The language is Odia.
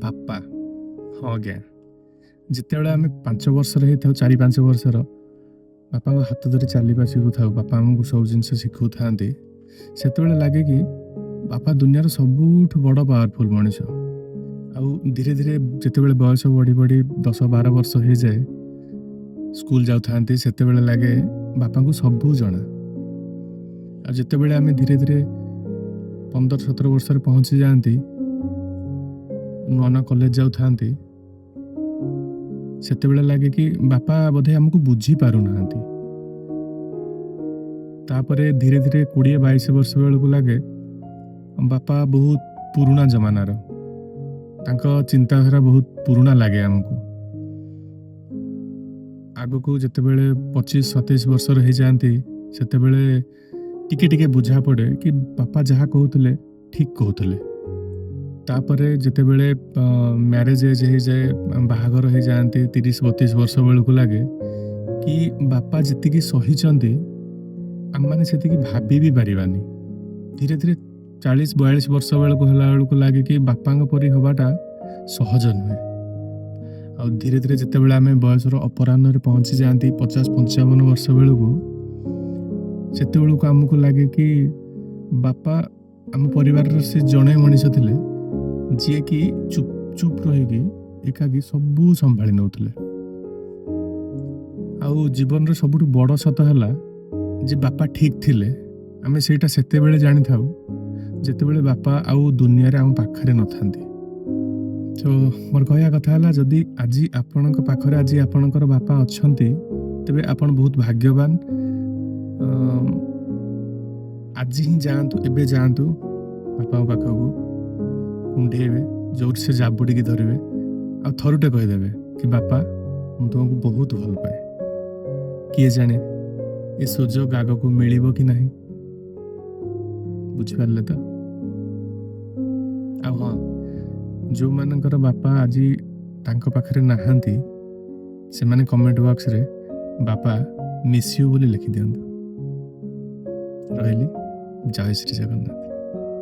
ବାପା ହଁ ଆଜ୍ଞା, ଯେତେବେଳେ ଆମେ 5 ବର୍ଷର ହେଇଥାଉ, 4-5 ବର୍ଷର, ବାପାଙ୍କ ହାତ ଧରି ଚାଲିବା ଶିଖୁଥାଉ, ବାପା ଆମକୁ ସବୁ ଜିନିଷ ଶିଖାଉଥାନ୍ତି, ସେତେବେଳେ ଲାଗେ କି ବାପା ଦୁନିଆର ସବୁଠୁ ବଡ଼ ପାୱାରଫୁଲ୍ ମଣିଷ। ଆଉ ଧୀରେ ଧୀରେ ଯେତେବେଳେ ବୟସ ବଢ଼ି ବଢ଼ି 10-12 ବର୍ଷ ହେଇଯାଏ, ସ୍କୁଲ ଯାଉଥାନ୍ତି, ସେତେବେଳେ ଲାଗେ ବାପାଙ୍କୁ ସବୁ ଜଣା। ଆଉ ଯେତେବେଳେ ଆମେ ଧୀରେ ଧୀରେ 15-17 ବର୍ଷରେ ପହଞ୍ଚି ଯାଆନ୍ତି, ନୂଆ ନୂଆ କଲେଜ ଯାଉଥାନ୍ତି, ସେତେବେଳେ ଲାଗେ କି ବାପା ବୋଧେ ଆମକୁ ବୁଝି ପାରୁନାହାନ୍ତି। ତାପରେ ଧୀରେ ଧୀରେ 20-22 ବର୍ଷ ବେଳକୁ ଲାଗେ ବାପା ବହୁତ ପୁରୁଣା ଜମାନାର, ତାଙ୍କ ଚିନ୍ତାଧାରା ବହୁତ ପୁରୁଣା ଲାଗେ ଆମକୁ। ଆଗକୁ ଯେତେବେଳେ 25-27 ବର୍ଷର ହେଇଯାଆନ୍ତି, ସେତେବେଳେ ଟିକେ ଟିକେ ବୁଝା ପଡ଼େ କି ବାପା ଯାହା କହୁଥିଲେ ଠିକ୍ କହୁଥିଲେ। ତାପରେ ଯେତେବେଳେ ମ୍ୟାରେଜ୍ ଏଜ୍ ହେଇଯାଏ, ବାହାଘର ହେଇଯାଆନ୍ତି 30-32 ବର୍ଷ ବେଳକୁ ଲାଗେ କି ବାପା ଯେତିକି ସହିଛନ୍ତି ଆମମାନେ ସେତିକି ଭାବି ବି ପାରିବାନି। ଧୀରେ ଧୀରେ 40-42 ବର୍ଷ ବେଳକୁ ହେଲା ବେଳକୁ ଲାଗେ କି ବାପାଙ୍କ ପରି ହେବାଟା ସହଜ ନୁହେଁ। ଆଉ ଧୀରେ ଧୀରେ ଯେତେବେଳେ ଆମେ ବୟସର ଅପରାହ୍ନରେ ପହଞ୍ଚି ଯାଆନ୍ତି 50-55 ବର୍ଷ ବେଳକୁ, ସେତେବେଳକୁ ଆମକୁ ଲାଗେ କି ବାପା ଆମ ପରିବାରର ସେ ଜଣେ ମଣିଷ ଥିଲେ ଯିଏକି ଚୁପ୍ ଚୁପ୍ ରହିକି ଏକାକି ସବୁ ସମ୍ଭାଳି ନେଉଥିଲେ। ଆଉ ଜୀବନର ସବୁଠୁ ବଡ଼ ସତ ହେଲା ଯେ ବାପା ଠିକ୍ ଥିଲେ, ଆମେ ସେଇଟା ସେତେବେଳେ ଜାଣିଥାଉ ଯେତେବେଳେ ବାପା ଆଉ ଦୁନିଆରେ ଆମ ପାଖରେ ନଥାନ୍ତି। ତ ମୋର କହିବା କଥା ହେଲା, ଯଦି ଆଜି ଆପଣଙ୍କ ପାଖରେ ଆଜି ଆପଣଙ୍କର ବାପା ଅଛନ୍ତି, ତେବେ ଆପଣ ବହୁତ ଭାଗ୍ୟବାନ। ଆଜି ହିଁ ଯାଆନ୍ତୁ, ଏବେ ଯାଆନ୍ତୁ ବାପାଙ୍କ ପାଖକୁ, କୁଣ୍ଢେଇବେ, ଯୋଉଠି ସେ ଜାବୁଡ଼ିକି ଧରିବେ, ଆଉ ଥରୁଟେ କହିଦେବେ କି ବାପା ମୁଁ ତୁମକୁ ବହୁତ ଭଲ ପାଏ। କିଏ ଜାଣେ ଏ ସୁଯୋଗ ଆଗକୁ ମିଳିବ କି ନାହିଁ। ବୁଝିପାରିଲେ ତ? ଆଉ ହଁ, ଯେଉଁମାନଙ୍କର ବାପା ଆଜି ତାଙ୍କ ପାଖରେ ନାହାନ୍ତି, ସେମାନେ କମେଣ୍ଟ ବକ୍ସରେ ବାପା ମିସ୍ ୟୁ ବୋଲି ଲେଖିଦିଅନ୍ତୁ। ରହିଲି, ଜୟ ଶ୍ରୀ ଜଗନ୍ନାଥ।